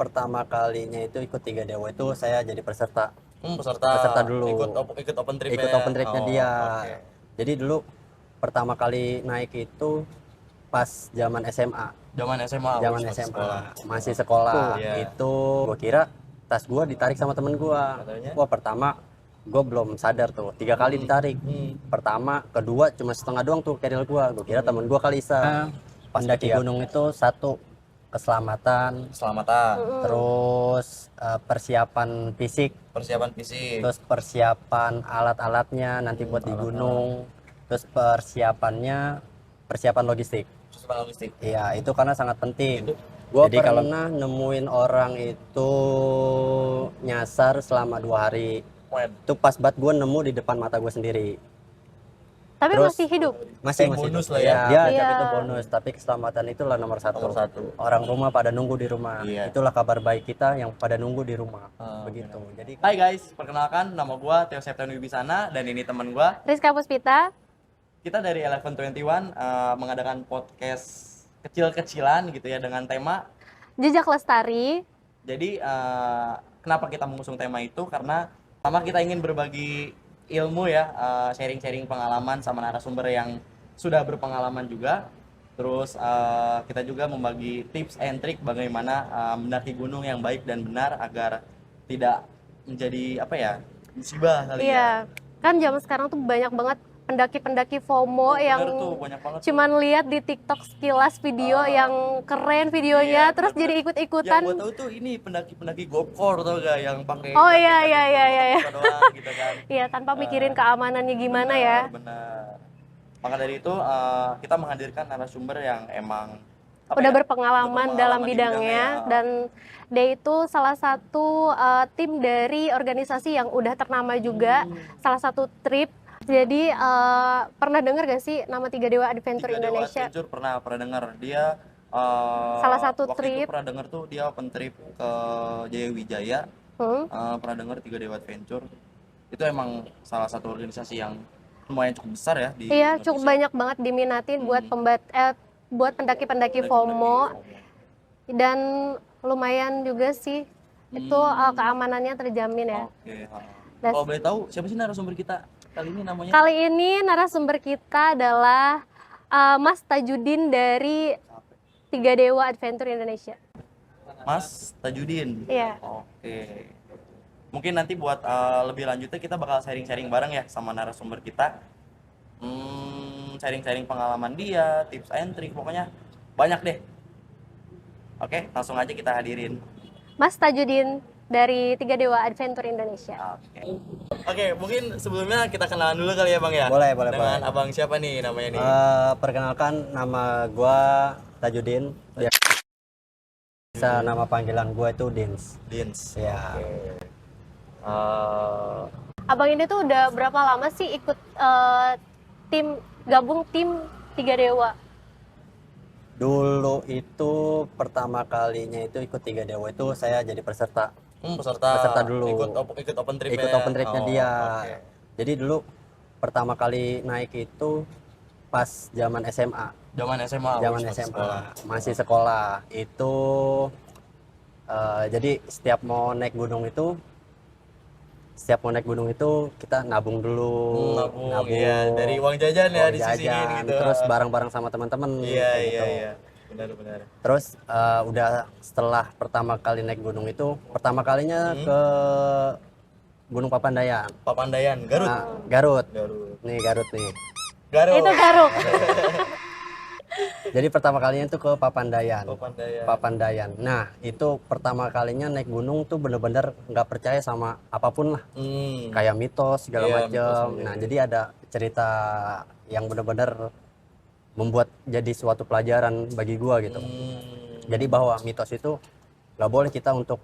pertama kalinya itu ikut Tiga Dewa itu saya jadi peserta. Peserta Dulu. ikut open trip Ikut ya. open tripnya Oh, dia. oke. Jadi dulu pertama kali naik itu pas zaman SMA. Zaman SMA, Zaman masih SMA sekolah. masih sekolah. Iya. Itu gue kira tas gue ditarik sama temen gue. Katanya? Wah, pertama gue belum sadar tuh 3 kali ditarik. Pertama, kedua cuma setengah doang tuh keril gue kira temen gue kali iseng. Pas mendaki gunung itu satu keselamatan, Keselamatan, terus persiapan fisik, terus persiapan alat-alatnya nanti buat di gunung, terus persiapan logistik. Iya, itu karena sangat penting. Gue pernah nemuin orang itu nyasar selama 2 hari. Itu pas banget gue nemu di depan mata gue sendiri. Tapi Terus, masih hidup. Masih bonus hidup. lah ya. Dia Iya. itu bonus, tapi keselamatan itulah nomor satu. Orang rumah pada nunggu di rumah. Iya. Itulah kabar baik kita yang pada nunggu di rumah. Begitu. Jadi Hai guys, perkenalkan nama gua Theo Septian Wibisana dan ini teman gua. Rizka Puspita. Kita dari Eleven 21 mengadakan podcast kecil-kecilan gitu ya dengan tema. Jejak Lestari. Jadi kenapa kita mengusung tema itu? Karena pertama kita ingin berbagi ilmu ya, sharing-sharing pengalaman sama narasumber yang sudah berpengalaman juga. Terus kita juga membagi tips and trick bagaimana mendaki gunung yang baik dan benar agar tidak menjadi apa ya, musibah kali ya. Iya. Kan zaman sekarang tuh banyak banget pendaki-pendaki FOMO yang Bener tuh, banyak banget cuman lihat di TikTok sekilas video yang keren videonya, terus jadi ikut-ikutan. Yang gue tahu tuh ini pendaki GoPro tau gak yang pakai Oh iya. doang gitu kan. Iya, tanpa mikirin keamanannya gimana ya. Benar. Maka dari itu kita menghadirkan narasumber yang emang Udah berpengalaman dalam di bidangnya, dan dia itu salah satu tim dari organisasi yang udah ternama juga, salah satu trip. Jadi pernah dengar gak sih nama Tiga Dewa Adventure Tiga Dewa Indonesia? Adventure pernah dengar. Dia Salah satu waktu trip. itu pernah dengar tuh dia open trip ke Jaya Wijaya. Pernah dengar Tiga Dewa Adventure. Itu emang salah satu organisasi yang lumayan cukup besar ya di Iya, Indonesia. cukup banyak banget diminatin buat pendaki-pendaki FOMO, dan lumayan juga sih itu keamanannya terjamin ya. Oke. Dan Kalau boleh tahu siapa sih narasumber kita kali ini namanya? kali ini narasumber kita adalah Mas Tajudin dari Tiga Dewa Adventure Indonesia. Mas Tajudin. Iya. Oke. Mungkin nanti buat lebih lanjutnya kita bakal sharing-sharing bareng ya sama narasumber kita. Sharing-sharing pengalaman dia, tips and trick, pokoknya banyak deh. Oke, langsung aja kita hadirin. Mas Tajudin dari Tiga Dewa Adventure Indonesia. Oke, mungkin sebelumnya kita kenalan dulu kali ya Bang ya? Boleh. Dengan abang siapa nih namanya nih? Perkenalkan, nama gua Tajudin. Bisa nama panggilan gua itu Dins. Ya. Abang ini tuh udah berapa lama sih ikut gabung tim Tiga Dewa? Dulu itu pertama kalinya itu ikut Tiga Dewa itu saya jadi peserta. Peserta dulu. Ikut open trip Ikut ya? open tripnya dia. Oke. Jadi dulu pertama kali naik itu pas zaman SMA. Zaman SMA. Masih sekolah. Itu jadi setiap mau naik gunung itu kita nabung dulu. Nabung. Iya, dari uang jajan ya disisihin gitu. Terus bareng-bareng sama teman-teman. Iya. Benar. Terus udah setelah pertama kali naik gunung itu, pertama kalinya ke Gunung Papandayan. Garut. Nah, Garut. Nih Garut nih. Itu Garut. Jadi pertama kalinya itu ke Papandayan. Nah, itu pertama kalinya naik gunung tuh bener-bener nggak percaya sama apapun lah. Kayak mitos segala macam. Nah, jadi ada cerita yang bener-bener membuat jadi suatu pelajaran bagi gua gitu. Jadi bahwa mitos itu nggak boleh kita untuk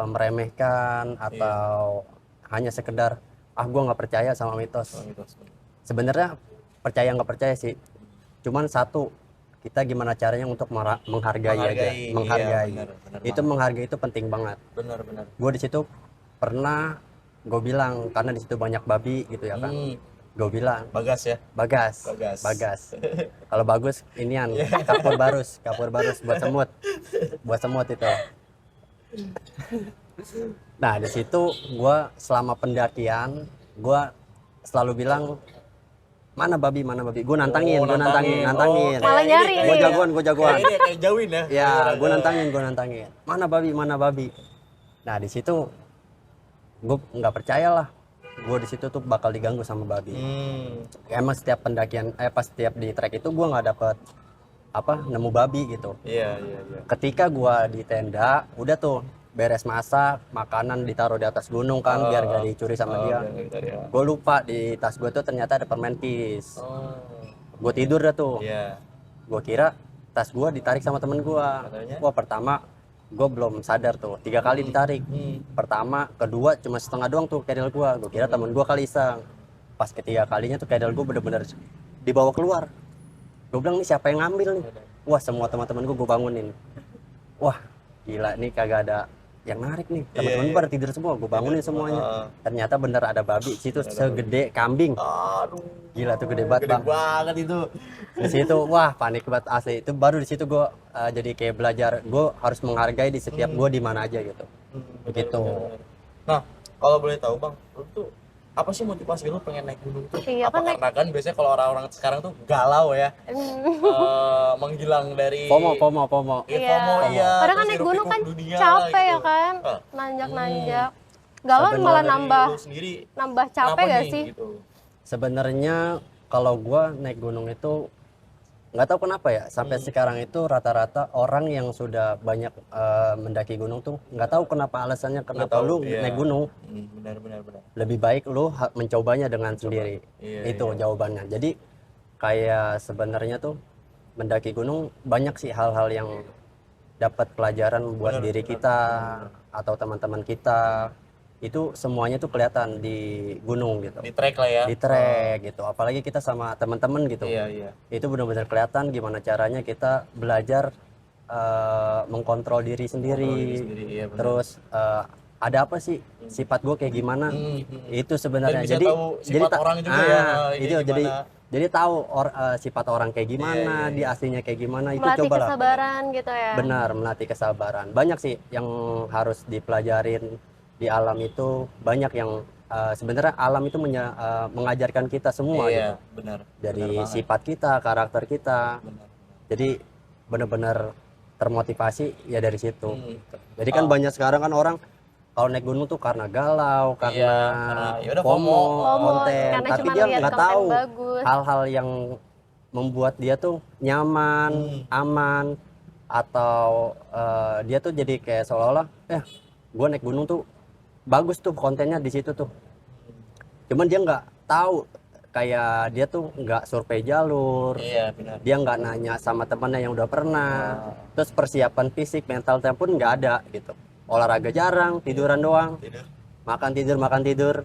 meremehkan atau hanya sekedar gua nggak percaya sama mitos. Sebenarnya percaya nggak percaya sih, cuman satu, kita gimana caranya untuk menghargai aja. Iya, Itu menghargai itu penting banget. Benar. Gue di situ pernah gue bilang, karena di situ banyak babi gitu ya kan. Gue bilang Bagas ya. Bagas. Kalau bagus inian kapur barus buat semut itu. Nah di situ gue selama pendakian gue selalu bilang mana babi, gue nantangin, nantangin. Malah nyari Gue nih. jagoan. Ini kayak jauhin ya. Ya, gue nantangin. Mana babi. Nah di situ gue nggak percaya lah. Gue di situ tuh bakal diganggu sama babi. Emang setiap pendakian, pas setiap di trek itu gue nggak dapet nemu babi gitu. Iya. Ketika gue di tenda, udah tuh beres masak, makanan ditaruh di atas gunung kan biar gak dicuri sama dia. Gue lupa di tas gue tuh ternyata ada permen pis. Gue tidur dah tuh. Gue kira tas gue ditarik sama temen gue. Wah pertama gue belum sadar tuh, 3 kali ditarik. Pertama, kedua cuma setengah doang tuh kedel gue. Gue kira temen gue kali iseng. Pas ketiga kalinya tuh kedel gue bener-bener dibawa keluar. Gue bilang nih siapa yang ngambil nih? Wah semua teman-teman gue bangunin. Wah gila nih kagak ada yang narik nih, teman-teman gue pada tidur semua, gue bangunin semuanya. Ternyata bener ada babi situ segede kambing. Gila tuh gede banget bang. Banget itu. Di situ wah panik banget asli. Itu baru di situ gue jadi kayak belajar, gue harus menghargai di setiap gue di mana aja gitu. Begitu. Nah kalau boleh tahu bang, lu tuh apa sih motivasi lu pengen naik gunung tuh? Iya, Apa kan karena kan biasanya kalau orang-orang sekarang tuh galau ya, menghilang dari FOMO. iya. Padahal kan terus naik gunung kan hiruk-pikuk dunia capek lah, ya gitu. kan, nanjak-nanjak. Galau Sebenarnya malah Dari nambah lu sendiri, capek kenapa gak nih, sih? gitu? Sebenarnya kalau gue naik gunung itu nggak tahu kenapa ya sampai sekarang itu rata-rata orang yang sudah banyak mendaki gunung tuh nggak tahu kenapa alasannya kenapa lu naik gunung. Benar. Lebih baik lu mencobanya dengan sendiri. Itu jawabannya. Jadi kayak sebenarnya tuh mendaki gunung banyak sih hal-hal yang dapat pelajaran buat diri kita atau teman-teman kita. Itu semuanya tuh kelihatan di gunung gitu. Di trek lah ya. Di trek gitu. Apalagi kita sama teman-teman gitu. Iya. Itu benar-benar kelihatan gimana caranya kita belajar mengkontrol diri sendiri. Iya, benar. Terus ada apa sih sifat gue kayak gimana? Itu sebenarnya. Dan bisa Jadi tahu sifat orang juga ya. Itu jadi tahu sifat orang kayak gimana, di aslinya kayak gimana. Itu Melatih cobalah. kesabaran gitu ya. Benar, melatih kesabaran. Banyak sih yang harus dipelajarin di alam itu. Banyak yang sebenarnya alam itu mengajarkan kita semua gitu. Benar. Dari sifat kita, karakter kita. Benar. Jadi benar-benar termotivasi ya dari situ. Jadi kan banyak sekarang kan orang kalau naik gunung tuh karena galau, karena yaudah FOMO, konten, karena tapi cuma dia lihat nggak konten tahu bagus. hal-hal yang membuat dia tuh nyaman, aman, atau dia tuh jadi kayak seolah-olah, gue naik gunung tuh bagus tuh kontennya di situ tuh. Cuman dia nggak tahu kayak dia tuh nggak survei jalur, Benar. dia nggak nanya sama temannya yang udah pernah, terus persiapan fisik, mental pun nggak ada gitu. Olahraga jarang, tiduran doang, makan tidur,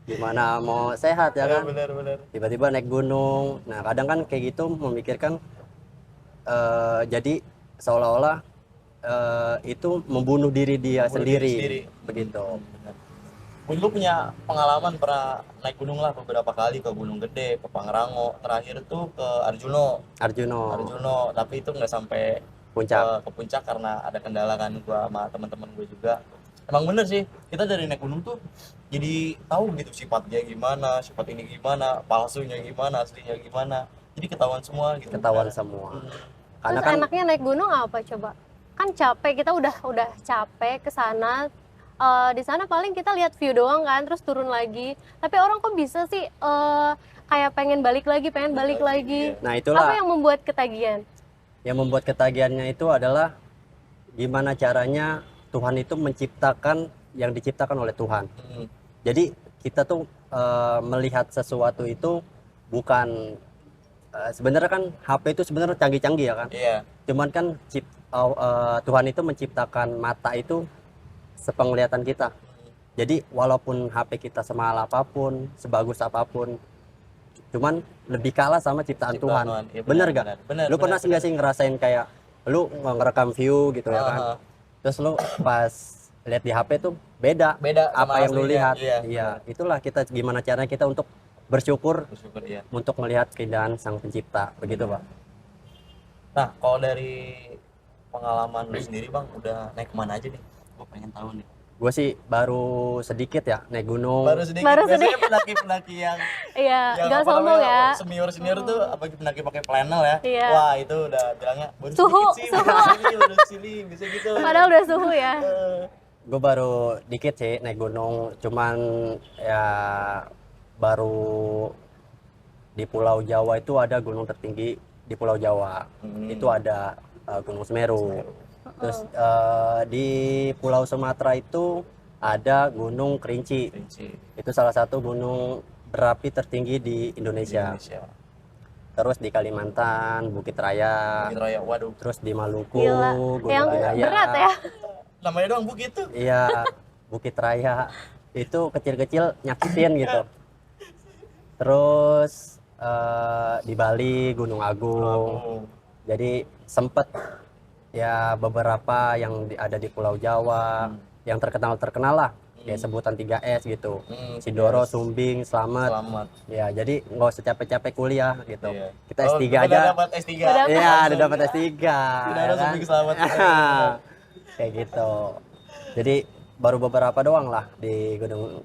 gimana mau sehat ya kan? Benar. Tiba-tiba naik gunung, nah kadang kan kayak gitu memikirkan jadi seolah-olah itu membunuh diri dia sendiri. Begitu. Lu punya pengalaman pernah naik gunung lah beberapa kali, ke Gunung Gede, ke Pangrango, terakhir tuh ke Arjuno, tapi itu nggak sampai Puncak. ke puncak karena ada kendala kan, gua sama teman-teman gue juga. Emang bener sih, kita dari naik gunung tuh jadi tahu gitu sifatnya gimana, sifat ini gimana, palsunya gimana, aslinya gimana, jadi ketahuan semua gitu. Semua. Terus Karena kan enaknya naik gunung apa coba? Kan capek, kita udah capek ke sana. Di sana paling kita lihat view doang kan, terus turun lagi. Tapi orang kok bisa sih kayak pengen balik lagi. Nah, itulah Apa yang membuat ketagihan? yang membuat ketagihannya itu adalah gimana caranya Tuhan itu menciptakan yang diciptakan oleh Tuhan. Jadi kita tuh melihat sesuatu itu bukan sebenarnya kan HP itu sebenarnya canggih-canggih ya kan. Cuman kan Tuhan itu menciptakan mata itu sepenglihatan kita. Jadi walaupun HP kita semahal apapun, sebagus apapun, cuman lebih kalah sama ciptaan Tuhan. Ya, bener gak? Lu pernah nggak sih ngerasain kayak lu ngerekam view gitu ya kan? Terus lu pas lihat di HP tuh beda apa yang lu lihat. Iya, itulah kita gimana caranya kita untuk bersyukur ya. untuk melihat keindahan Sang Pencipta. Begitu, Pak. Nah, kalau dari pengalaman lu sendiri, Bang, udah naik kemana aja nih? Gue pengen tahu nih. Gue sih baru sedikit ya naik gunung. Baru sedikit. Biasanya pendaki-pendaki yang Iya, yang nggak apa sombong namanya, ya. senior tuh apa pendaki pakai flannel ya. Iya. Wah, itu udah bilangnya baru Suhu, sedikit sih, baru sini, bisa gitu. Padahal udah suhu ya. Gue baru dikit sih naik gunung, cuman ya baru di Pulau Jawa itu ada gunung tertinggi di Pulau Jawa. Itu ada Gunung Semeru. Terus di Pulau Sumatera itu ada Gunung Kerinci. Itu salah satu gunung berapi tertinggi di Indonesia. Terus di Kalimantan, Bukit Raya. Waduh. Terus di Maluku, Gila, Gunung yang Binaya. berat ya. Namanya doang Bukit tuh. Iya, Bukit Raya. Itu kecil-kecil nyakitin gitu. Terus di Bali, Gunung Agung. Jadi sempet ya beberapa yang ada di Pulau Jawa yang terkenal lah, kayak sebutan 3S gitu. Sidoro, Sumbing, Slamet. Ya, jadi nggak usah capek-capek kuliah gitu. Iya. Kita S3 aja. Udah dapat S3. Iya, udah dapat S3. Sidoro, ya Sumbing, Slamet. Kayak gitu. Jadi baru beberapa doang lah di gunung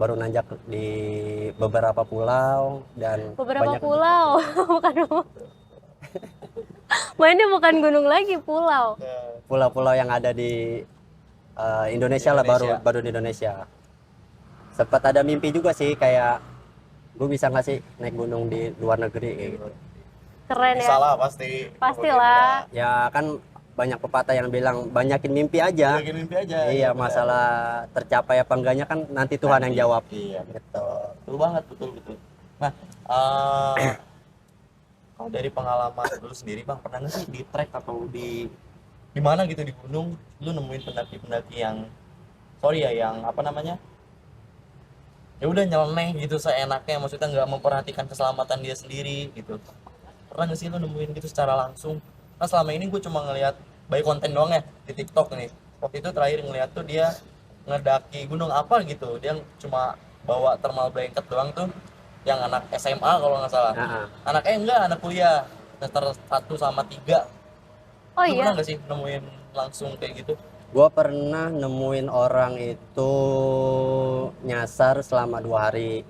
baru nanjak di beberapa pulau dan Beberapa banyak pulau, bukan mainnya bukan gunung lagi, pulau. pulau-pulau yang ada di Indonesia lah, baru di Indonesia. Sempat ada mimpi juga sih kayak gue bisa nggak sih naik gunung di luar negeri kayak gitu. Keren ya. Salah pasti. Pastilah. Ya kan banyak pepatah yang bilang banyakin mimpi aja. Banyakin mimpi aja. Iya, masalah tercapai apa enggaknya kan nanti Tuhan yang jawab. Iya, Gitu. betul banget, betul. Nah, kalau dari pengalaman lu sendiri Bang, pernah nggak sih di trek atau di mana gitu di gunung lu nemuin pendaki-pendaki yang yang apa namanya, ya udah nyeleneh gitu seenaknya, maksudnya nggak memperhatikan keselamatan dia sendiri gitu? Pernah nggak sih lu nemuin gitu secara langsung? Nah, selama ini gue cuma ngelihat by konten doang ya di TikTok nih. Waktu itu terakhir ngeliat tuh dia ngedaki gunung apa gitu, dia cuma bawa thermal blanket doang tuh, yang anak SMA kalau nggak salah. Anaknya enggak, anak kuliah semester 1 sama 3. Oh Lu iya. pernah nggak sih nemuin langsung kayak gitu? Gue pernah nemuin orang itu nyasar selama 2 hari.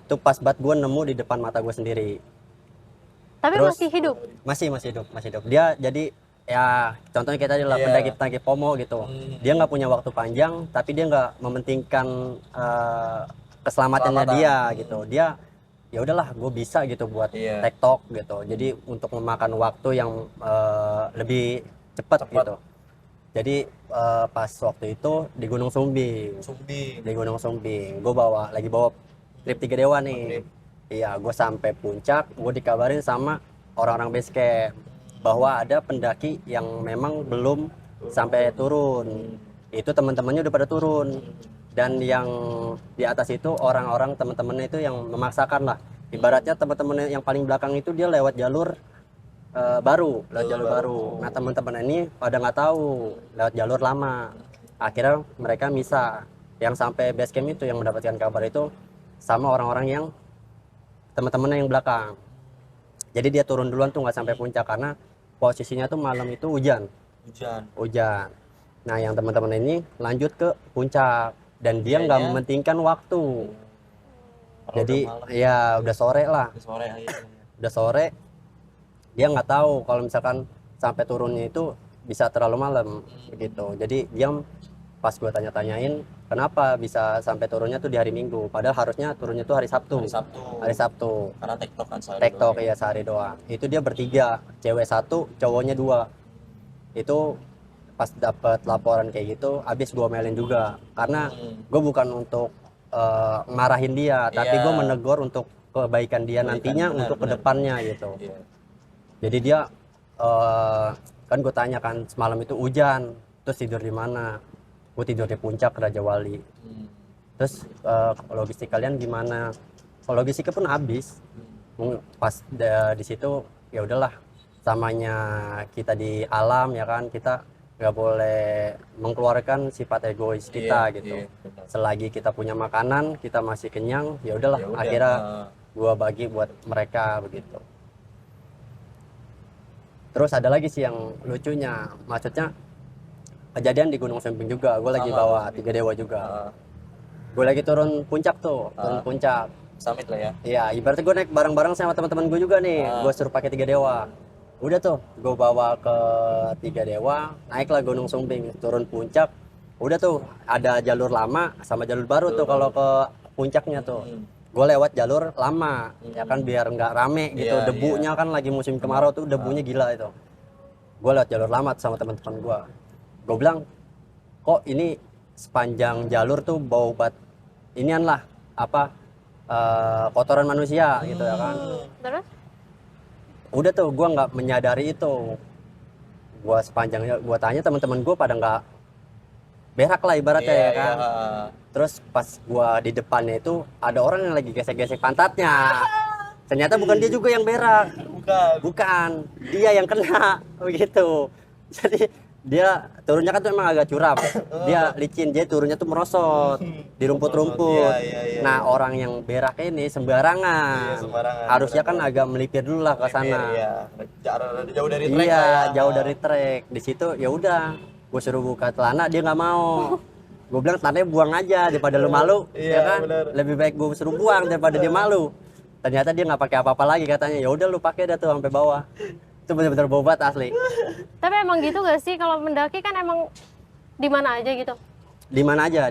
Itu pas banget gue nemu di depan mata gue sendiri. Tapi Terus- masih hidup. Masih hidup. Dia jadi ya contohnya kita adalah pendaki FOMO gitu. Dia nggak punya waktu panjang, tapi dia nggak mementingkan keselamatannya dia gitu. Dia ya udahlah, gue bisa gitu buat TikTok gitu. Jadi untuk memakan waktu yang lebih cepat gitu. Jadi pas waktu itu di Gunung Sumbing. Di Gunung Sumbing, gue lagi bawa trip 3 Dewa nih. Iya, gue sampai puncak, gue dikabarin sama orang-orang base camp bahwa ada pendaki yang memang belum sampai turun. Itu teman-temannya udah pada turun. Dan yang di atas itu orang-orang teman-temannya itu yang memaksakan lah. Ibaratnya teman-teman yang paling belakang itu dia lewat jalur baru. Nah, teman-teman ini pada nggak tahu lewat jalur lama. Akhirnya mereka misah. Yang sampai base camp itu yang mendapatkan kabar itu sama orang-orang yang teman-temannya yang belakang. Jadi dia turun duluan tuh nggak sampai puncak karena posisinya tuh malam itu hujan. Nah, yang teman-teman ini lanjut ke puncak dan dia nggak mementingkan waktu. Jadi ya udah sore lah. Udah sore. Dia nggak tahu kalau misalkan sampai turunnya itu bisa terlalu malam begitu. Jadi dia pas gue tanya-tanyain kenapa bisa sampai turunnya tuh di hari Minggu, padahal harusnya turunnya tuh hari Sabtu. Karena TikTok kan TikTok ya sehari doang. Itu dia bertiga, cewek 1, cowoknya 2. Itu pas dapat laporan kayak gitu, habis gue melin juga. Karena gue bukan untuk marahin dia, tapi gue menegur untuk kebaikan dia nantinya, untuk kedepannya gitu. Jadi dia kan gue tanya kan semalam itu hujan, terus tidur di mana? Gue tidur di puncak Raja Wali. Terus logistik kalian gimana? Kalau logistiknya pun habis. Pas di situ ya udahlah, samanya kita di alam ya kan, kita nggak boleh mengeluarkan sifat egois kita gitu. Selagi kita punya makanan, kita masih kenyang, ya udahlah. Akhirnya gua bagi buat mereka begitu. Terus ada lagi sih yang lucunya, maksudnya kejadian di Gunung Sumbing juga, gue lagi Sama, bawa Sumbing. Tiga Dewa juga. Gue lagi turun puncak tuh, turun puncak. Summit lah ya. Iya, ibaratnya gue naik bareng-bareng sama teman-teman gue juga nih. Gue suruh pakai Tiga Dewa. Udah tuh, gue bawa ke Tiga Dewa, naiklah Gunung Sumbing, turun puncak. Udah tuh, ada jalur lama sama jalur baru tuh kalau ke puncaknya tuh. Gue lewat jalur lama, ya kan biar nggak rame gitu. Iya, Debunya kan lagi musim kemarau tuh, debunya gila itu. Gue lewat jalur lama sama teman-teman gue. Gue bilang, kok ini sepanjang jalur tuh bau bat inian lah apa kotoran manusia gitu ya kan. Terus? Udah tuh gue nggak menyadari itu. Gue sepanjangnya gue tanya teman-teman gue pada nggak berak lah ibaratnya ya kan. Terus pas gue di depannya itu ada orang yang lagi gesek-gesek pantatnya. Ternyata bukan dia juga yang berak. Bukan, dia yang kena begitu. Jadi dia turunnya kan tuh emang agak curam, dia licin, dia turunnya tuh merosot di rumput-rumput. Nah orang yang berak ini sembarangan, harusnya kan agak melipir dulu lah ke sana. Jauh dari trek. Iya, jauh dari trek. Di situ ya udah, gue suruh buka celana, dia nggak mau. Gue bilang celananya buang aja daripada lu malu, ya kan? Lebih baik gue suruh buang daripada dia malu. Ternyata dia nggak pakai apa-apa lagi katanya. Ya udah lu pakai dah tuh sampai bawah. Itu benar-benar bobat asli. Tapi emang gitu gak sih kalau mendaki kan emang di mana aja gitu? Di mana aja.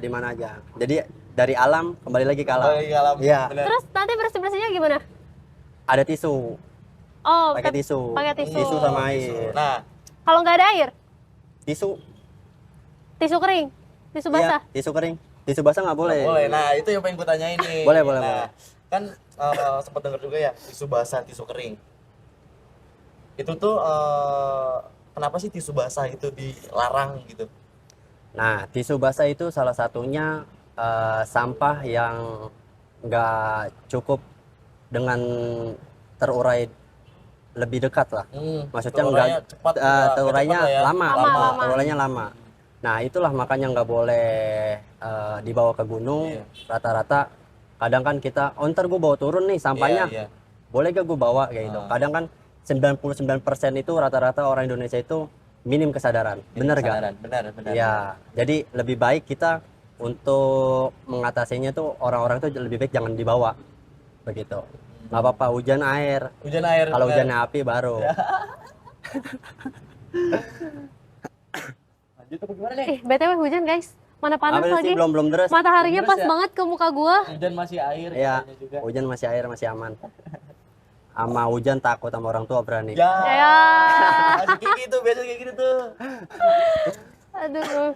Jadi dari alam kembali lagi ke alam. Iya. Terus nanti bersih-bersihnya gimana? Ada tisu. Oh, Pakai tisu. pakai tisu. Tisu sama air. Nah, Kalau nggak ada air, Tisu. tisu kering, tisu basah. Iya, tisu kering. Tisu basah nggak boleh. boleh. Nah, itu yang pengen gue tanyain nih. Boleh. Nah, kan sempat dengar juga ya tisu basah, tisu kering. Itu tuh kenapa sih tisu basah itu dilarang gitu? Nah, tisu basah itu salah satunya sampah yang nggak cukup dengan terurai lebih dekat lah. Maksudnya nggak cepat, terurainya cepat lah ya. lama. Lama. Terurainya lama. Nah, itulah makanya nggak boleh dibawa ke gunung. Rata-rata kadang kan kita, ntar gue bawa turun nih sampahnya. Iya. Boleh gak gue bawa kayak gitu. Kadang kan 99% itu rata-rata orang Indonesia itu minim kesadaran. Bener gak? Benar. Ya, jadi lebih baik kita untuk mengatasinya tuh orang-orang tuh lebih baik jangan dibawa. Begitu. Nggak apa-apa hujan air. Hujan air. Kalau hujan api baru. Lanjut apa gimana nih? BTW hujan guys, mana panas Apa lagi. sih belum deres. Mataharinya Belum pas deres ya? banget ke muka gua. Hujan masih air Ya, katanya juga. hujan masih air masih aman. Sama hujan takut sama orang tua berani. Ya. Ya, Masih kayak gitu, biasa kayak gitu tuh. aduh.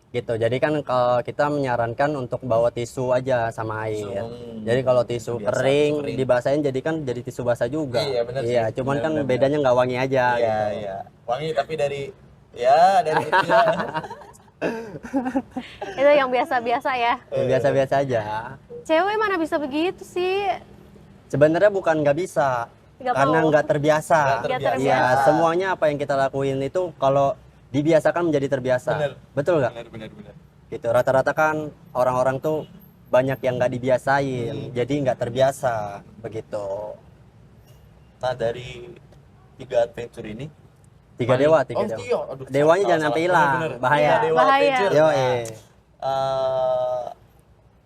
Gitu. Jadi kan kalau kita menyarankan untuk bawa tisu aja sama air. Jadi kalau tisu Biasa, kering tisu kering. dibasahin jadi kan jadi tisu basah juga. Iya, bener sih. Iya, cuman Bener, kan bener, bedanya nggak wangi aja gitu. Iya. Wangi tapi dari dari Itu yang biasa-biasa ya. Ya, biasa-biasa aja. Cewek mana bisa begitu sih? Sebenarnya bukan nggak bisa, Nggak karena mau. nggak terbiasa. Nggak terbiasa. Iya, semuanya apa yang kita lakuin itu kalau dibiasakan menjadi terbiasa. Bener. Betul nggak? benar. Gitu. Rata-rata kan orang-orang tuh banyak yang nggak dibiasain, jadi nggak terbiasa begitu. Nah, dari 3 adventure ini Tiga dewa. Aduh, Dewanya jangan sampai hilang, bahaya. Iya, dewa Bahaya. adventure. Yo, Nah,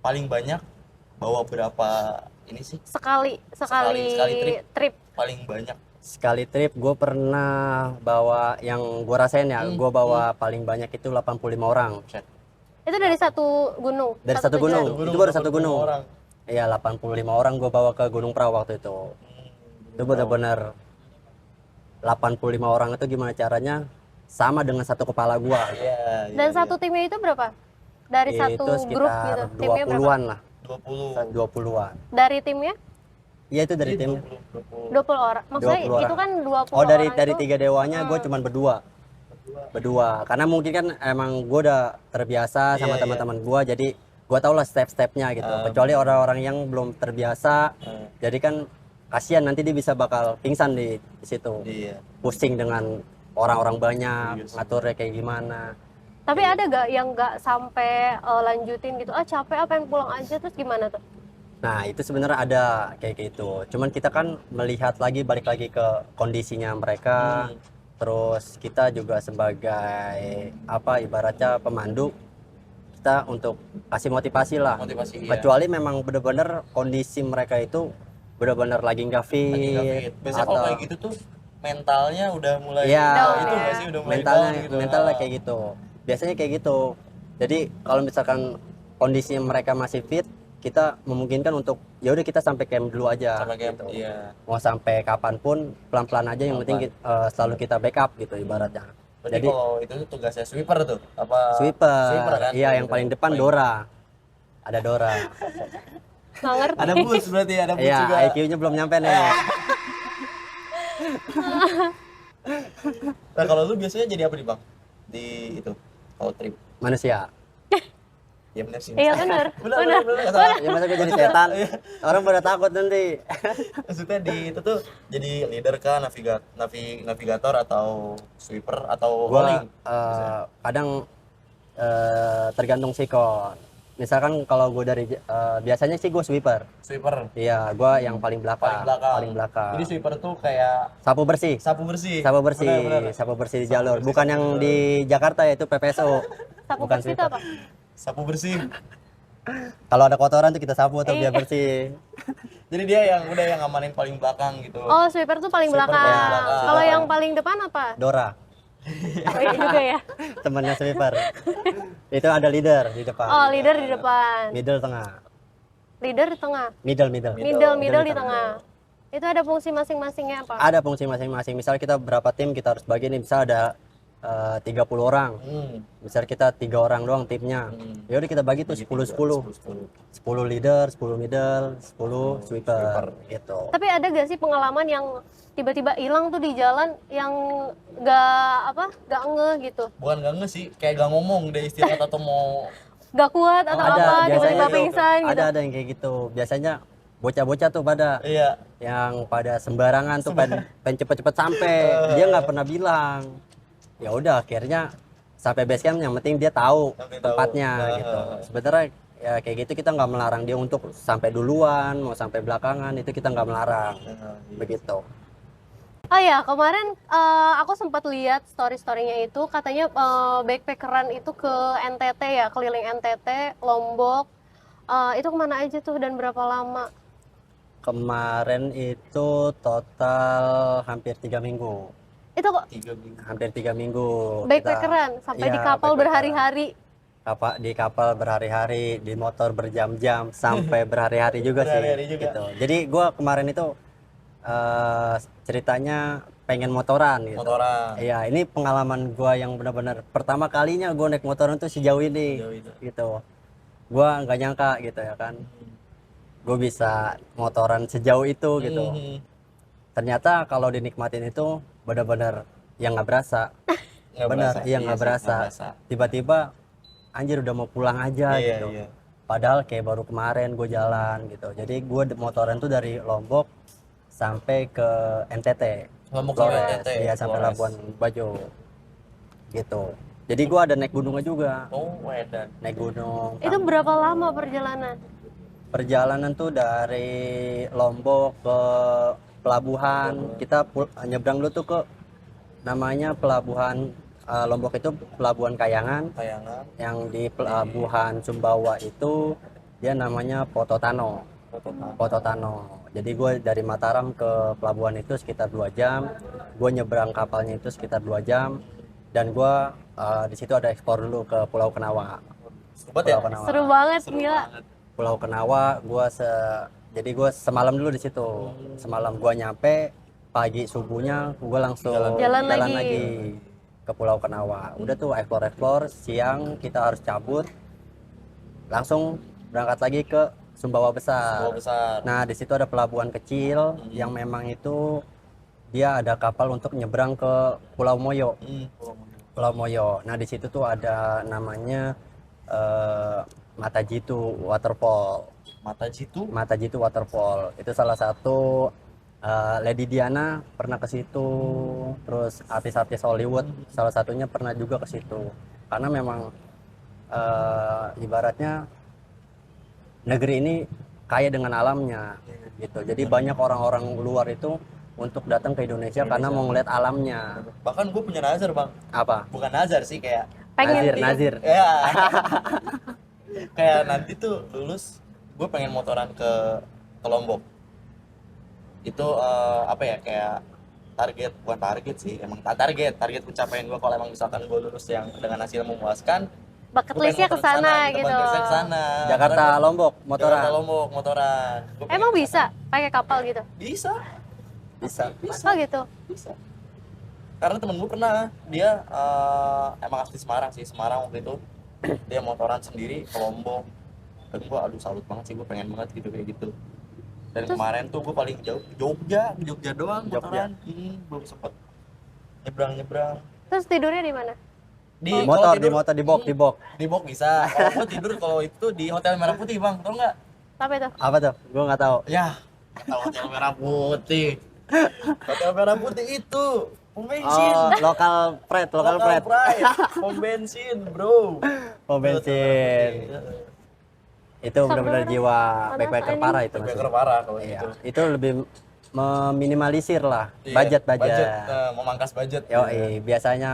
paling banyak bawa berapa ini sih? Sekali Sekali trip. Paling banyak. Sekali trip gue pernah bawa yang gue rasain ya, gue bawa paling banyak itu 85 orang. Itu dari satu gunung. Dari satu tujuan. gunung. Itu baru satu 85 gunung. orang. Iya, 85 orang gue bawa ke Gunung Prau waktu itu. Itu benar-benar 85 orang itu gimana caranya sama dengan satu kepala gua. Iya. Dan satu timnya itu berapa? Dari satu Itu grup sekitar gitu. Timnya berapa? 20-an lah. 20. 20-an. Dari timnya Iya, itu dari tim. 20 orang. Maksudnya 20 orang. itu kan 20 Oh, dari orang itu tiga dewanya gue cuman berdua. Karena mungkin kan emang gue udah terbiasa sama Iya, teman-teman gue, jadi gue tau lah step-stepnya gitu. Kecuali orang-orang yang belum terbiasa, jadi kan kasihan nanti dia bisa bakal pingsan di situ. Iya. Pusing dengan orang-orang banyak, ngaturnya kayak gimana. Tapi ada gak yang gak sampai lanjutin gitu? Ah capek apa yang pulang aja terus gimana tuh? Nah, itu sebenarnya ada kayak gitu. Cuman kita kan melihat lagi, balik lagi ke kondisinya mereka. terus kita juga sebagai ibaratnya pemandu, kita untuk kasih motivasi lah. Motivasi, iya. Kecuali memang bener-bener kondisi mereka itu bener-bener lagi nggak fit, Biasanya kalau kayak gitu tuh mentalnya udah mulai itu nggak sih, udah mulai mentalnya down gitu. mentalnya kayak gitu. Biasanya kayak gitu. Jadi kalau misalkan kondisi mereka masih fit, kita memungkinkan untuk ya udah kita sampai camp dulu aja. Sampai camp, gitu. iya. Mau sampai kapanpun pelan-pelan aja, yang penting selalu kita backup gitu ibaratnya. Berarti Jadi kalau itu tuh tugasnya sweeper tuh apa? sweeper kan? iya, yang paling depan Dora. Ada Dora. Nggak ngerti. Ada bus berarti, ada bus Iya, juga. IQ-nya belum nyampe nih. Nah kalau lu biasanya jadi apa nih bang di itu kalau trip? Manusia. Ya benar sih. Iya benar. Benar, nggak salah. Ya masa gue jadi setan? Orang pada takut nanti. Maksudnya di itu tuh jadi leader kah, navigator atau sweeper atau Gua hauling? kadang tergantung sikon. Misalkan kalau gue dari biasanya sih gue sweeper. Sweeper Iya, gue yang paling belakang. paling belakang. Jadi sweeper tuh kayak Sapu bersih. sapu bersih. Sapu bersih di jalur. Bukan yang di Jakarta, yaitu PPSO. Sapu Bukan bersih itu sweeper. apa? Sapu bersih. Kalau ada kotoran tuh kita sapu tuh biar Iya. bersih. Jadi dia yang udah yang ngamanin paling belakang gitu. Oh, sweeper tuh paling Sweeper belakang. paling belakang. Kalau yang paling depan apa? Dora, Oh iya juga ya. temannya sweeper. Itu ada leader di depan. Oh, leader di depan. Middle tengah. Leader di tengah. Middle. Middle di tengah. Itu ada fungsi masing-masingnya apa? Ada fungsi masing-masing. Misal kita berapa tim kita harus bagi nih. Misal ada 30 orang. Misal kita 3 orang doang timnya. Ya udah kita bagi tuh 10 leader, 10 middle, 10 sweeper gitu. Tapi ada gak sih pengalaman yang tiba-tiba hilang tuh di jalan yang gak ngeh gitu, Bukan gak nge sih, kayak gak ngomong deh istilah atau mau gak kuat atau apa, tiba-tiba pingsan gitu. Ada yang kayak gitu. Biasanya bocah-bocah tuh pada iya yang pada sembarangan tuh pengen cepet-cepet sampai. Dia nggak pernah bilang. Ya udah akhirnya sampai base camp, yang penting dia tahu tempatnya gitu. Sebenarnya ya kayak gitu, kita nggak melarang dia untuk sampai duluan, mau sampai belakangan, itu kita nggak melarang. Begitu. Oh ya, kemarin aku sempat lihat story-storynya itu, katanya backpackeran itu ke NTT ya, keliling NTT, Lombok. Itu kemana aja tuh dan berapa lama? Kemarin itu total hampir 3 minggu. Itu kok 3 minggu. Hampir 3 minggu. backpackeran sampai Iya, di kapal backpackeran. berhari-hari. Di kapal berhari-hari, di motor berjam-jam, sampai berhari-hari juga sih. Berhari-hari juga. Gitu. Jadi gua kemarin itu ceritanya pengen motoran gitu. Motoran. Iya, ini pengalaman gua yang benar-benar pertama kalinya gua naik motoran tuh sejauh ini. Gitu. Gua nggak nyangka gitu ya kan. Gue bisa motoran sejauh itu gitu. Ternyata kalau dinikmatin itu benar-benar yang nggak berasa. Benar, iya nggak berasa. Tiba-tiba anjir udah mau pulang aja gitu. Padahal kayak baru kemarin gue jalan gitu. Jadi gue motoran tuh dari Lombok sampai ke NTT. Lombok sampai NTT. Iya, sampai Labuan Bajo. Gitu. Jadi gue ada naik gunungnya juga. Oh, edan. Naik gunung. Itu berapa lama perjalanan? Perjalanan tuh dari Lombok ke pelabuhan. Kita nyebrang dulu tuh ke namanya pelabuhan Lombok, itu pelabuhan Kayangan. Yang di pelabuhan Sumbawa itu dia namanya Pototano. Jadi gue dari Mataram ke pelabuhan itu sekitar 2 jam. Gue nyebrang kapalnya itu sekitar 2 jam. Dan gue di situ ada ekspor dulu ke Pulau Kenawa. Seru banget, gila. Pulau Kenawa, jadi gue semalam dulu di situ. Semalam gue nyampe, pagi subuhnya gue langsung jalan lagi ke Pulau Kenawa. Udah tuh explore, siang kita harus cabut, langsung berangkat lagi ke Sumbawa Besar. Nah di situ ada pelabuhan kecil yang memang itu dia ada kapal untuk nyebrang ke Pulau Moyo. Nah di situ tuh ada namanya Mata Jitu Waterfall. Itu salah satu Lady Diana pernah ke situ, terus artis-artis Hollywood salah satunya pernah juga ke situ. Karena memang ibaratnya negeri ini kaya dengan alamnya gitu. Jadi banyak orang-orang luar itu untuk datang ke Indonesia karena mau ngeliat alamnya. Bahkan gue punya nazar bang, Apa? bukan nazar sih, kayak Pengen Nazir. ya kayak nanti tuh lulus gue pengen motoran ke Lombok. Itu apa ya, kayak bukan target sih, emang target pencapaian gue kalau emang misalkan gue lulus yang dengan hasil memuaskan, bucket gue pengen listnya ke motoran sana gitu, gitu. bucket listnya ke sana. Jakarta Lombok motoran. Jakarta Lombok motoran. Gua pengen Emang ke bisa sana. pakai kapal gitu? Bisa Bisa. Oh gitu. bisa karena temen gue pernah, dia emang asli Semarang sih, Semarang waktu itu dia motoran sendiri ke Lombok, dan gue aduh salut banget sih, gue pengen banget gitu kayak gitu. Dan Terus? kemarin tuh gue paling jauh Jogja doang Jogja. motoran. belum sempet nyebrang Terus tidurnya di mana? di Motor kalau di tidur- motor di bok. di bok bisa. Kalau gue tidur kalau itu di Hotel Merah Putih bang, tau nggak? Apa itu? Apa tuh? Gua nggak tahu. Ya, atau Hotel Merah Putih. Hotel Merah Putih itu pom bensin. Oh, lokal pride. Pom bensin, bro. Pom bensin. Itu Seru benar-benar dong. jiwa Panas backpacker anjing. parah itu. Backpacker Mas. parah kalau Iya, gitu. itu lebih meminimalisir lah Iya, budget. memangkas budget. Yo, Iya. biasanya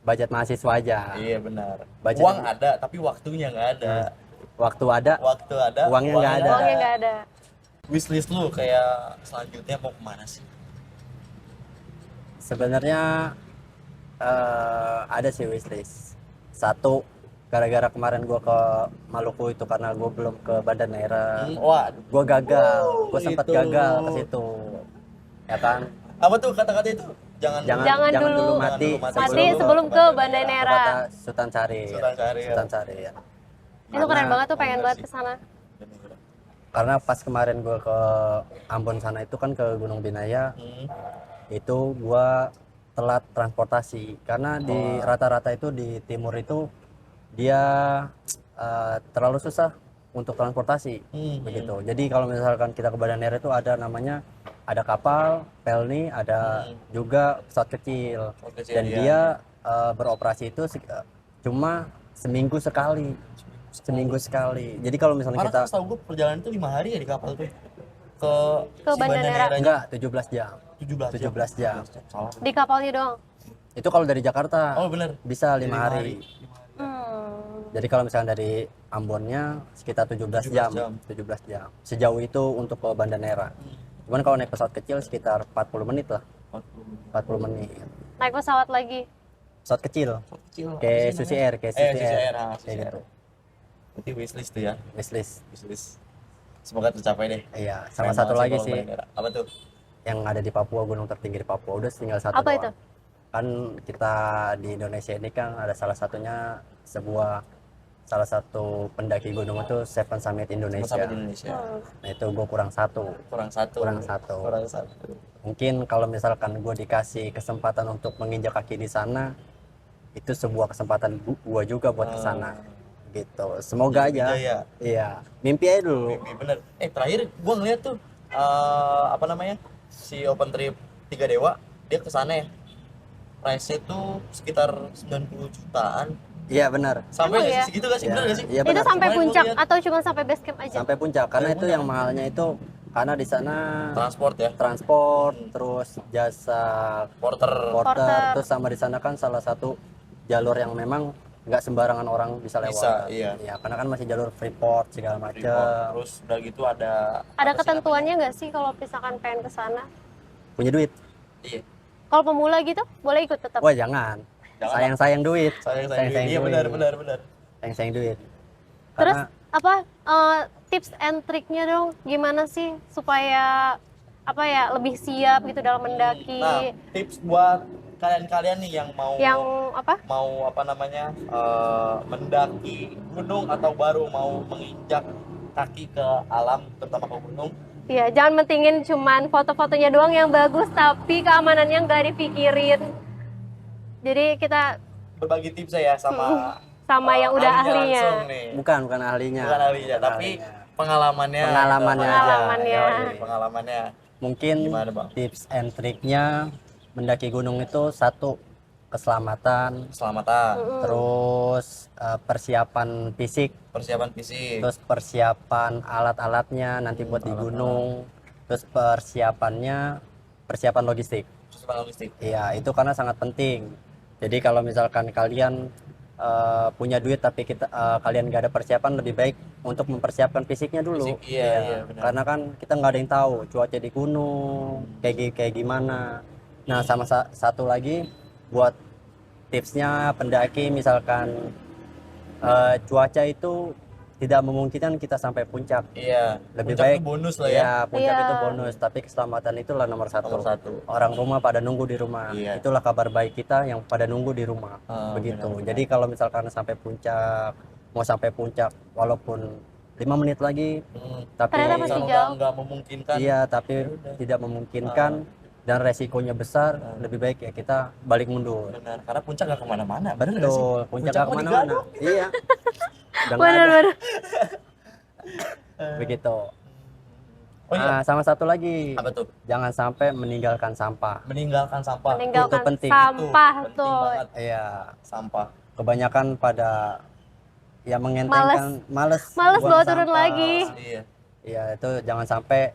budget mahasiswa aja. Iya benar. Budget Uang ini. ada tapi waktunya nggak ada. Waktu ada, Waktu ada, Uangnya nggak ada. Uangnya nggak ada. Wishlist lu kayak selanjutnya mau kemana sih? sebenarnya ada sih wishlist. Satu, gara-gara kemarin gua ke Maluku itu karena gua belum ke Banda Neira. Wah, Gua gagal, gua sempat itu. gagal ke situ. Ya kan? apa tuh kata-kata itu? Jangan dulu mati Mati sebelum ke Banda Neira. kota Sultan Sari. Sultan Sari, ya. Sultan Sari, ya. Itu keren Karena- banget tuh, pengen bener banget sih. ke sana. Karena pas kemarin gua ke Ambon sana itu kan ke Gunung Binaya, itu gua telat transportasi karena di rata-rata itu di timur itu dia terlalu susah untuk transportasi begitu. Jadi kalau misalkan kita ke Banda Neira itu ada namanya, ada kapal pelni, ada juga pesawat kecil, dan iya. dia beroperasi itu cuma seminggu sekali. Jadi kalau misalnya Karena kita kan setahu gue perjalanan itu 5 hari ya di kapal tuh ke Ke Banda Neira. enggak 17 jam. 17 jam. Salah. Di kapalnya doang. Itu kalau dari Jakarta Oh bener. bisa 5 Lima hari. Hmm. Jadi kalau misalnya dari Ambonnya sekitar 17 jam. 17 jam. Sejauh itu untuk ke Banda Neira. Cuman kalau naik pesawat kecil sekitar 40 menit lah. 40 menit. Naik pesawat lagi. Pesawat kecil. Kecil. Kayak Susi Air, Susi Air, Kayak Susi Air. gitu. Berarti wishlist tuh ya. Wishlist. Wishlist. Semoga tercapai deh. Iya, sama Keren satu banget lagi kalau sih Banda Neira. Apa tuh? yang ada di Papua, gunung tertinggi di Papua. Udah tinggal satu Apa doang. itu? Kan kita di Indonesia ini kan ada salah satunya salah satu pendaki gunung itu Seven Summit Indonesia. Sampai di Indonesia. Nah itu gue kurang satu. Kurang satu. Kurang satu. Mungkin kalau misalkan gue dikasih kesempatan untuk menginjak kaki di sana, itu sebuah kesempatan gue juga buat ke sana. Gitu. Semoga Mimpi aja. jaya. Iya. Mimpi aja dulu. Mimpi bener. Terakhir gua ngeliat tuh apa namanya? Si Open Trip 3 Dewa, dia ke sana ya. Price-nya tuh sekitar 90 jutaan. Iya benar. Sampai Emang nggak ya? sih? Segitu nggak sih? Iya. Bener nggak sih? Iya, Itu benar. sampai Kemarin gua puncak lihat. atau cuma sampai base camp aja? Sampai puncak karena Sampai itu puncak. yang mahalnya itu karena di sana Transport ya. transport, terus jasa Porter. Porter. terus sama di sana kan salah satu jalur yang memang nggak sembarangan orang bisa lewat. Bisa, iya. Ya, karena kan masih jalur Freeport segala Freeport. macam. Terus udah gitu ada Ada apa sih ketentuannya nggak sih kalau misalkan pengen ke sana? Punya duit. namanya? Iya. Kalau pemula gitu boleh ikut tetap. Wah, jangan. Jangan. Sayang duit. Sayang Sayang Iya duit. benar. Sayang duit. Terus Karena apa tips and triknya dong? Gimana sih supaya apa ya lebih siap gitu dalam mendaki? Nah, tips buat kalian-kalian nih yang mau Yang apa? mendaki gunung atau baru mau menginjak kaki ke alam, terutama ke gunung. Ya, jangan mentingin cuman foto-fotonya doang yang bagus, tapi keamanannya nggak dipikirin. Jadi kita Berbagi tips saya sama yang udah ahlinya. langsung nih. bukan ahlinya. Bukan ahlinya, tapi pengalamannya. Pengalamannya gitu. aja. Pengalamannya. Yoi, pengalamannya. Mungkin Gimana, Bang? tips and triknya mendaki gunung itu satu, keselamatan, Keselamatan, terus persiapan fisik, persiapan fisik, terus persiapan alat-alatnya nanti buat di gunung, terus persiapannya persiapan logistik. Iya, itu karena sangat penting. Jadi kalau misalkan kalian punya duit tapi kalian nggak ada persiapan, lebih baik untuk mempersiapkan fisiknya dulu. Iya, karena kan kita nggak ada yang tahu cuaca di gunung kayak gimana. Nah, sama satu lagi buat tipsnya pendaki, misalkan cuaca itu tidak memungkinkan kita sampai puncak. Iya. Lebih puncak baik itu bonus lah ya. Iya, puncak Iya. itu bonus, tapi keselamatan itulah nomor satu. Nomor satu. Orang rumah pada nunggu di rumah. Iya. Itulah kabar baik kita yang pada nunggu di rumah. Begitu. Benar-benar. Jadi kalau misalkan mau sampai puncak walaupun 5 menit lagi, tapi Ternyata masih jauh. nggak memungkinkan. iya, tapi tidak memungkinkan dan resikonya besar, lebih baik ya kita balik mundur. Benar, karena puncak nggak kemana-mana. Benar nggak sih? Betul, puncak nggak mah di kemana-mana. Gadok. Iya. Udah nggak ada. Benar-benar. Begitu. Oh iya. Nah, sama satu lagi, Apa tuh? jangan sampai meninggalkan sampah. Meninggalkan sampah. Meninggalkan penting. sampah Penting tuh. banget. Iya, Sampah. kebanyakan pada ya mengentengkan, males Males buang bawa turun sampah. lagi. Iya. Iya, itu jangan sampai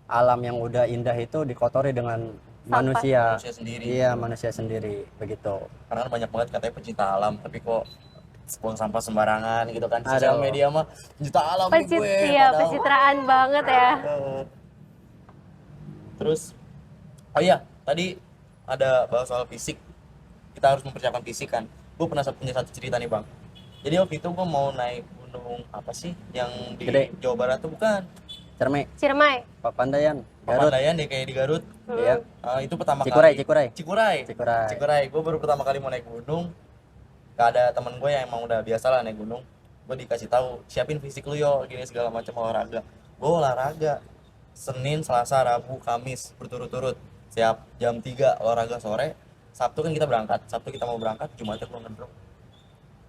alam yang udah indah itu dikotori dengan manusia. Manusia sendiri. Iya, manusia sendiri, begitu. Karena kan banyak banget katanya pecinta alam, tapi kok buang sampah sembarangan gitu kan. Sosial Aduh. media mah pecinta alam nih gue. Iya, padahal- pencitraan banget ya. Terus, oh iya, tadi ada bahas soal fisik. Kita harus mempersiapkan fisik kan. Gue pernah punya satu cerita nih bang. Jadi waktu itu gue mau naik gunung apa sih yang di Gede. Jawa Barat tuh bukan? Ciremai. Papandayan, Garut. Papandayan deh kayak di Garut. Iya. Itu pertama Cikuray, kali. Cikuray. Gue baru pertama kali mau naik gunung. Gak ada temen gue yang emang udah biasa lah naik gunung. Gue dikasih tahu siapin fisik lu yo, gini segala macam olahraga. Gue olahraga Senin, Selasa, Rabu, Kamis berturut-turut. Siap jam 3 olahraga sore. Sabtu kan kita berangkat. Sabtu kita mau berangkat, Jumatnya gue ngedrop.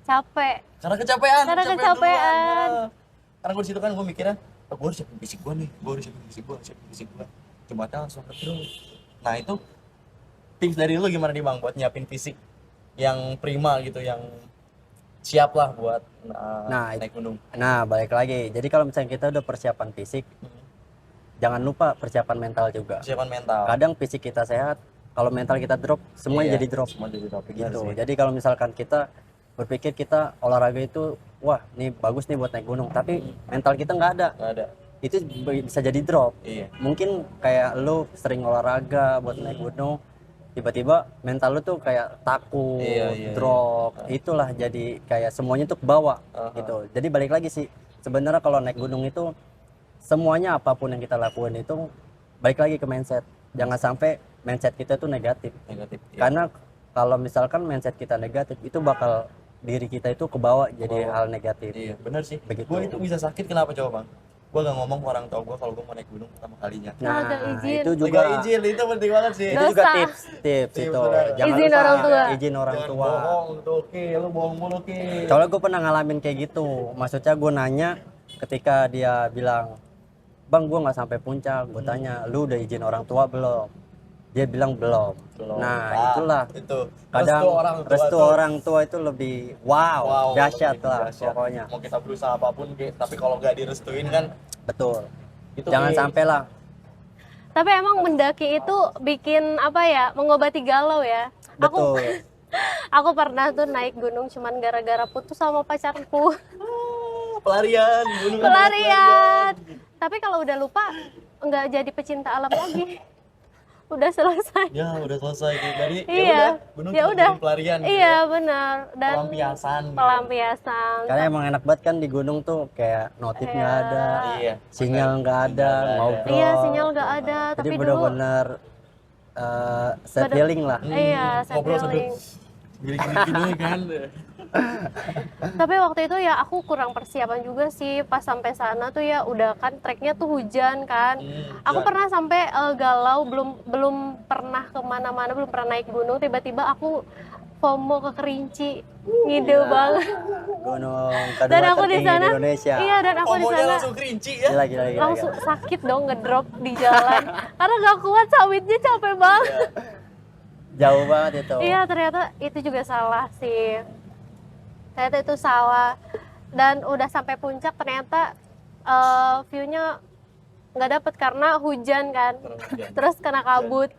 Capek. Karena kecapean. Karena capek kecapean. duluan, ya. Karena gue di situ kan gue mikirnya, gue harus siapin fisik gue nih. Gue harus siapin fisik gue. Jumatnya langsung ngedrop. Nah itu tips dari lu gimana nih bang buat nyiapin fisik yang prima gitu, yang siap lah buat naik gunung. Nah, balik lagi. Jadi kalau misalnya kita udah persiapan fisik, jangan lupa persiapan mental juga. Persiapan mental. Kadang fisik kita sehat, kalau mental kita drop, semuanya Iya, jadi drop. Semua jadi drop Gitu. sih. Jadi kalau misalkan kita berpikir kita olahraga itu, wah, ini bagus nih buat naik gunung, tapi mental kita nggak ada, Nggak ada. itu bisa jadi drop. Iya. Mungkin kayak lu sering olahraga buat naik gunung, tiba-tiba mental lu tuh kayak takut, Iya. drop, itulah jadi kayak semuanya tuh ke bawah gitu. Jadi balik lagi sih, sebenarnya kalau naik gunung itu semuanya apapun yang kita lakukan itu balik lagi ke mindset. Jangan sampai mindset kita tuh negatif. Iya. Karena kalau misalkan mindset kita negatif, itu bakal diri kita itu ke bawah jadi hal negatif. Iya, bener sih. Begitu. Gue itu bisa sakit kenapa coba bang? Gue gak ngomong ke orang tua gue kalau gue mau naik gunung pertama kalinya. Nah, Agak izin. itu juga Gak izin, itu penting banget sih. itu juga Dosa. tips Tips, itu. benar. Jangan Izin lupa orang tua. izin orang Jangan tua. bohong tuh, oke, lu bohong mulu oke. Soalnya gue pernah ngalamin kayak gitu. Maksudnya gue nanya ketika dia bilang, "Bang, gue nggak sampai puncak." Gue tanya, "Lu udah izin orang tua belum?" Dia bilang belum. Nah, itulah itu kadang restu tuh. orang tua itu lebih wow, dahsyat lebih lah dahsyat. pokoknya. Mau kita berusaha apapun tapi kalau nggak direstuin kan Betul. itu Jangan sampai lah. Tapi emang mendaki itu bikin apa ya, mengobati galau ya. Betul. Aku pernah tuh naik gunung cuman gara-gara putus sama pacarku. pelarian gunung kan Pelarian. Tapi kalau udah lupa nggak jadi pecinta alam lagi. Udah selesai. ya udah selesai gitu. Jadi Iya. gunung Ya cuma udah. bikin pelarian gitu Iya, ya. benar. Dan Pelampiasan gitu. pelampiasan. Karena emang enak banget kan di gunung tuh kayak notif nggak ada, Iya. sinyal nggak ada, Sinyal nggak ada. ngobrol. Iya, sinyal nggak ada. Jadi Tapi dulu benar-benar self healing lah. iya, ngobrol sambil self-healing. gini kan. Tapi waktu itu ya aku kurang persiapan juga sih. Pas sampai sana tuh ya udah kan treknya tuh hujan kan. Aku pernah sampai galau, belum pernah kemana-mana, belum pernah naik gunung. Tiba-tiba aku FOMO ke Kerinci, ngide banget. Gunung kedua Dan aku di tertinggi sana, di Indonesia. iya dan aku di Komonya sana langsung kerinci ya. Gila. langsung sakit dong ngedrop di jalan. Karena gak kuat, sawitnya capek banget. Jauh banget itu. Iya, ternyata itu juga salah sih. Ternyata itu salah. Dan udah sampai puncak ternyata view-nya nggak dapet karena hujan kan. Hujan. Terus kena kabut.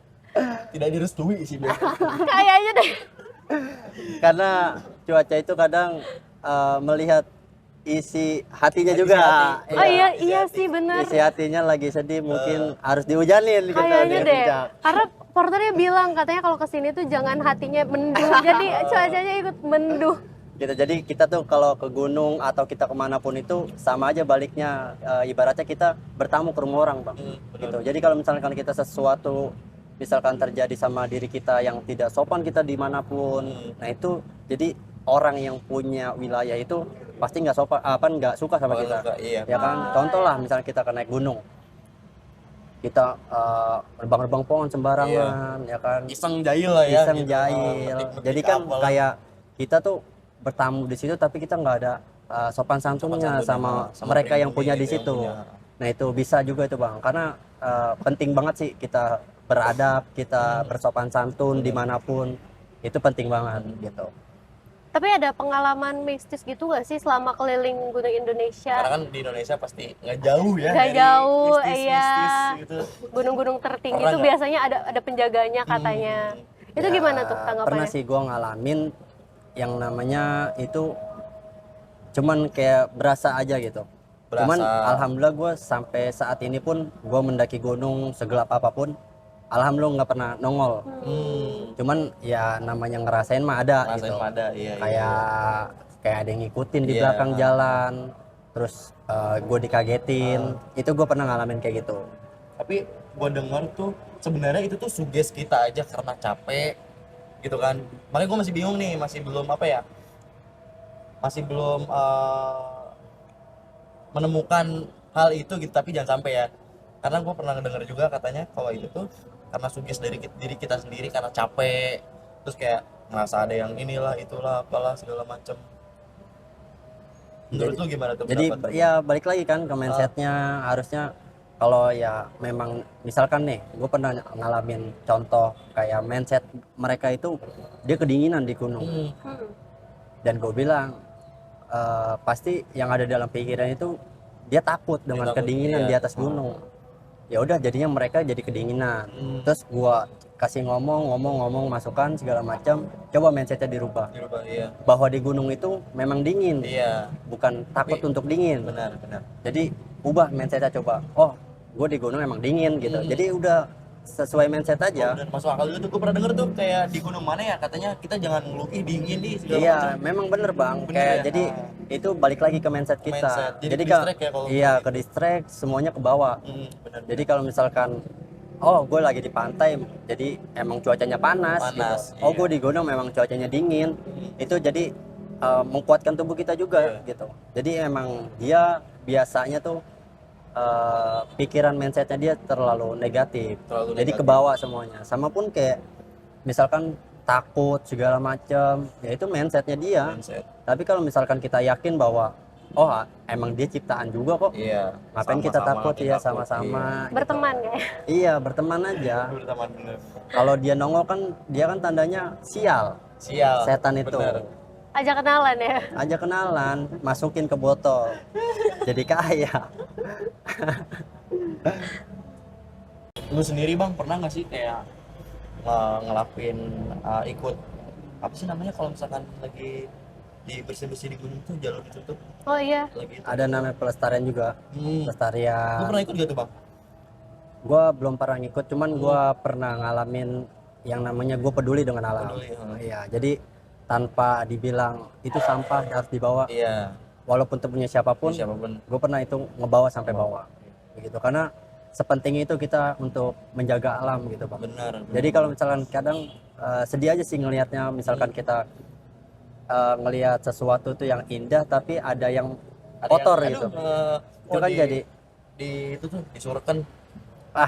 Tidak direstui sih biasanya. Kayaknya deh. Karena cuaca itu kadang melihat isi hatinya juga. hati. Oh Iya, iya isi sih bener. Isi hatinya lagi sedih, mungkin harus dihujanin gitu. Kayaknya di deh. puncak. Karena porternya bilang katanya kalau kesini tuh jangan hatinya mendung. Jadi cuacanya ikut menduh. Gitu. Jadi kita tuh kalau ke gunung atau kita kemanapun itu sama aja baliknya, ibaratnya kita bertamu ke rumah orang, Bang. Gitu. Jadi kalau misalkan kita sesuatu misalkan terjadi sama diri kita yang tidak sopan kita dimanapun, nah itu jadi orang yang punya wilayah itu pasti nggak sopan, nggak suka sama Nggak kita, suka, iya. ya kan? Contoh lah misalnya kita ke naik gunung, kita nerbang-nerbang pohon sembarangan, ya kan? Iseng jahil lah ya. Iseng gitu. jahil. Metik-metik Jadi kan apalah. kayak kita tuh bertamu di situ tapi kita nggak ada sopan santunnya sama mereka yang punya di situ. Nah itu bisa juga itu Bang, karena penting banget sih kita beradab, kita bersopan santun dimanapun, itu penting banget gitu. Tapi ada pengalaman mistis gitu gak sih selama keliling Gunung Indonesia? Karena kan di Indonesia pasti nggak jauh ya. Nggak dari jauh, mistis-mistis iya. gitu. Gunung-gunung tertinggi Pernah itu nggak? biasanya ada penjaganya katanya. Itu Ya, gimana tuh pernah tanggapannya? sih gua ngalamin yang namanya itu cuman kayak berasa aja gitu. Cuman Berasa. alhamdulillah gue sampai saat ini pun gue mendaki gunung segelap apapun, alhamdulillah nggak pernah nongol. Cuman ya namanya ngerasain mah ada Ngerasain gitu. mah ada, iya, Kayak ada yang ngikutin di Iya. belakang jalan, terus gue dikagetin. Itu gue pernah ngalamin kayak gitu. Tapi gue denger tuh sebenarnya itu tuh suges kita aja karena capek gitu kan. Makanya gue masih bingung nih, masih belum menemukan hal itu gitu. Tapi jangan sampai ya, karena gue pernah ngedenger juga katanya kalau itu tuh karena suges dari diri kita sendiri karena capek, terus kayak merasa ada yang inilah itulah apalah segala macem. Menurut lu gimana tuh Jadi pendapat lu? ya balik lagi kan ke mindsetnya, harusnya kalau ya memang misalkan nih gue pernah ngalamin contoh kayak mindset mereka itu dia kedinginan di gunung, dan gue bilang pasti yang ada dalam pikiran itu dia takut dengan takut, kedinginan iya. di atas gunung. Ya udah jadinya mereka jadi kedinginan. Terus gue kasih ngomong masukan segala macam, coba mindsetnya dirubah Dirubah, iya. bahwa di gunung itu memang dingin, Iya, bukan takut untuk dingin. benar. Jadi ubah mindsetnya, coba, oh gue di gunung emang dingin gitu. Jadi udah sesuai mindset aja. Dan masuk akal juga tuh, gue pernah denger tuh kayak di gunung mana ya katanya kita jangan ngeluh ih dingin nih segala Iya, macam. memang bener Bang. Bener Kayak ya? jadi itu balik lagi ke mindset kita. Mindset. Jadi Jadi ke-distract ya kalau iya, gitu. ke distract, semuanya ke bawah. Benar. Jadi kalau misalkan oh gue lagi di pantai, jadi emang cuacanya panas, Panas, gitu. Oh iya. gue di gunung memang cuacanya dingin, itu jadi menguatkan tubuh kita juga gitu. Jadi emang dia biasanya tuh pikiran mindsetnya dia terlalu negatif, jadi negatif. ke bawah semuanya. Sama pun kayak misalkan takut segala macam, ya itu mindsetnya dia. Mindset. Tapi kalau misalkan kita yakin bahwa oh emang dia ciptaan juga kok, Iya. ngapain kita takut ya, takut, sama-sama gitu. Berteman ya. Iya, berteman aja. Iya. Berteman bener. Kalau dia nongol kan dia kan tandanya sial, Sial. setan itu. Bener. Ajak kenalan ya. Aja kenalan, masukin ke botol, jadi kaya. Lu sendiri Bang pernah nggak sih kayak ngelakuin ikut apa sih namanya kalau misalkan lagi di bersih-bersih di gunung tuh jalur ditutup Oh iya. lagi itu. Ada namanya pelestarian juga, Lu pelestarian. pernah ikut gak tuh Bang? Gua belum pernah ngikut, cuman gua pernah ngalamin yang namanya gue peduli dengan alam. Peduli, Iya, jadi tanpa dibilang itu sampah harus dibawa, Iya. walaupun itu punya siapapun, Siapapun. gue pernah itu ngebawa sampai bawah, begitu. Karena sepenting itu kita untuk menjaga alam gitu Bang. Benar. Jadi kalau misalkan kadang sedih aja sih ngelihatnya, misalkan kita ngelihat sesuatu tuh yang indah tapi ada yang kotor gitu. Itu kan jadi di itu tuh disurken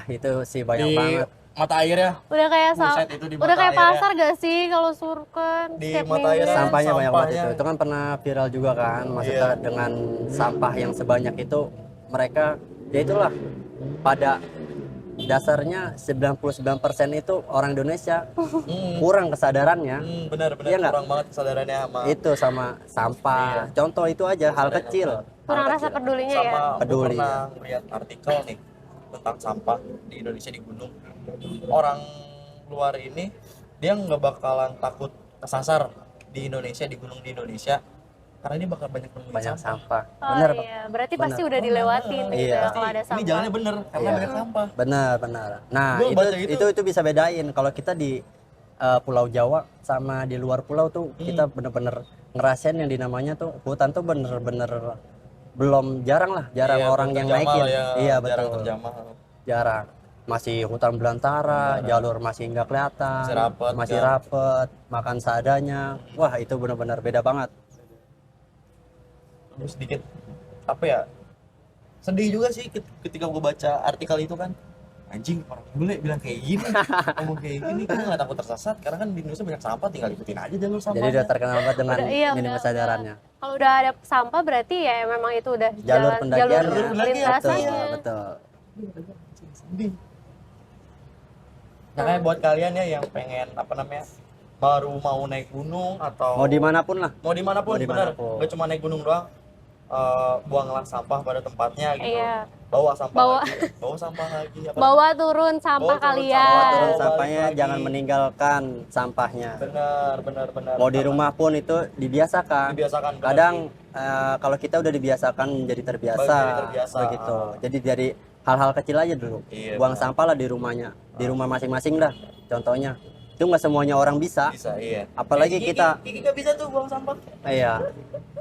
itu sih banyak di banget. mata air ya. Udah kayak Buset, itu di udah mata kayak airnya. pasar gak sih kalau surken Di setiap mata minggu? airnya. Sampahnya banyak banget sampahnya. itu kan pernah viral juga kan, maksudnya dengan sampah yang sebanyak itu mereka ya itulah pada dasarnya 99% itu orang Indonesia kurang kesadarannya. Benar-benar Iya nggak? kurang banget kesadarannya sama Itu sama sampah, contoh itu aja hal kecil. Kurang rasa pedulinya ya. sama gua Peduli. pernah melihat artikel nih tentang sampah di Indonesia di gunung. Orang keluar ini dia nggak bakalan takut kesasar di Indonesia, di gunung di Indonesia, karena ini bakal banyak nemuin Banyak sampah. sampah. Bener, Bang. Iya, berarti Bener. pasti udah dilewatin gitu Iya. ya kalau ada Ini sampah. jalannya bener karena Iya. banyak sampah. Benar. Nah, Gua baca itu bisa bedain kalau kita di Pulau Jawa sama di luar pulau tuh kita bener-bener ngerasain yang dinamanya tuh hutan tuh bener-bener jarang Iya, orang belum yang terjamah naikin. lah ya, Iya jarang betul. terjamah. Jarang. Masih hutan belantara, jalur masih nggak kelihatan, Masih rapet, rapet, makan seadanya. Wah, itu benar-benar beda banget. Terus sedikit apa ya, sedih juga sih ketika gue baca artikel itu kan, anjing orang bule bilang kayak gini, ngomong kayak gini, gue nggak takut tersesat karena kan di Indonesia banyak sampah, tinggal ikutin aja jalur Jadi sampahnya. udah terkenal banget dengan Iya, minim udah. kesadarannya. Kalau udah ada sampah berarti ya memang itu udah Jalur pendakiannya. jalur Betul, lintasannya. Betul. Sedih. Makanya buat kalian ya yang pengen apa namanya, baru mau naik gunung atau Mau dimanapun lah. mau dimanapun, Mau bener, dimanapun. gak cuma naik gunung doang, buanglah sampah pada tempatnya gitu. Iya. Bawa sampah Bawa. lagi, bawa sampah lagi. Apa Bawa turun sampah Bawa turun kalian. sampah. Turun balik sampahnya lagi. jangan meninggalkan sampahnya. benar. Mau di rumah pun itu dibiasakan. Dibiasakan, benar Kadang kalau kita udah dibiasakan menjadi terbiasa, Menjadi terbiasa. begitu. Jadi dari hal-hal kecil aja dulu. Iya, Buang benar. sampah lah di rumahnya, di rumah masing-masing dah. Contohnya, itu nggak semuanya orang bisa. Bisa, iya. Apalagi kita- Kiki gak bisa tuh buang sampah. Iya.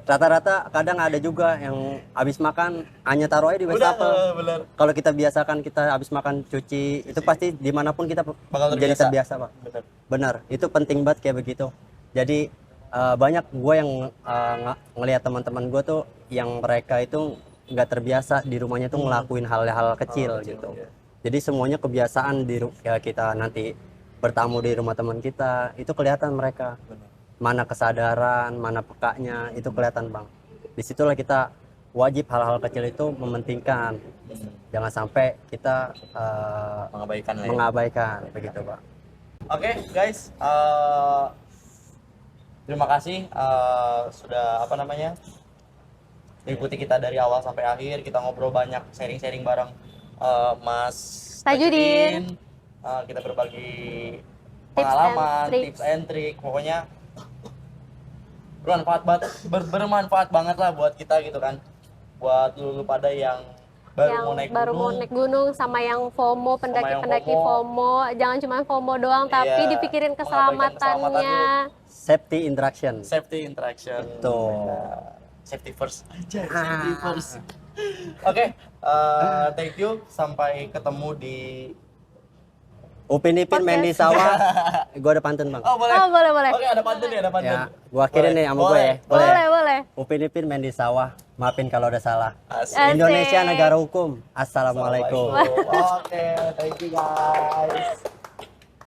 Rata-rata kadang ada juga yang habis makan hanya taruh aja di wastafel. Benar. Kalau kita biasakan kita habis makan cuci, itu pasti dimanapun kita Bakal jadi terbiasa. terbiasa, Pak. Benar. Benar, itu penting banget kayak begitu. Jadi banyak gue yang ngelihat teman-teman gue tuh yang mereka itu nggak terbiasa di rumahnya tuh ngelakuin hal-hal kecil gitu. iya. Jadi semuanya kebiasaan ya kita nanti bertamu di rumah teman kita itu kelihatan mereka. Mana kesadaran, mana pekanya itu kelihatan, Bang. Disitulah kita wajib hal-hal kecil itu mementingkan. Jangan sampai kita Mengabaikan lah ya. mengabaikan begitu, Pak. Oke, guys, terima kasih sudah apa namanya mengikuti kita dari awal sampai akhir. Kita ngobrol banyak, sharing-sharing bareng Mas Tajudin. Kita berbagi Tips and pengalaman, tricks. tips and trick. Pokoknya bermanfaat banget lah buat kita gitu kan. Buat lu pada yang baru Yang mau naik baru mau gunung. naik gunung sama yang FOMO, pendaki-pendaki FOMO. FOMO. Jangan cuma FOMO doang, tapi Iya, dipikirin mengabaikan keselamatannya. Safety interaction. Safety interaction. Betul. Safety first aja. Safety first. Oke, thank you. Sampai ketemu di. Upin Ipin main di sawah. Gua ada pantun, Bang. Oh boleh. Oh, boleh. Oke, ada pantun ya, ada pantun. Ya, gua akhirin Boleh. nih sama gue ya. Boleh. Upin Ipin main di sawah. Maafin kalau ada salah. Asik. Asik. Indonesia negara hukum. Assalamualaikum. Oke, thank you guys.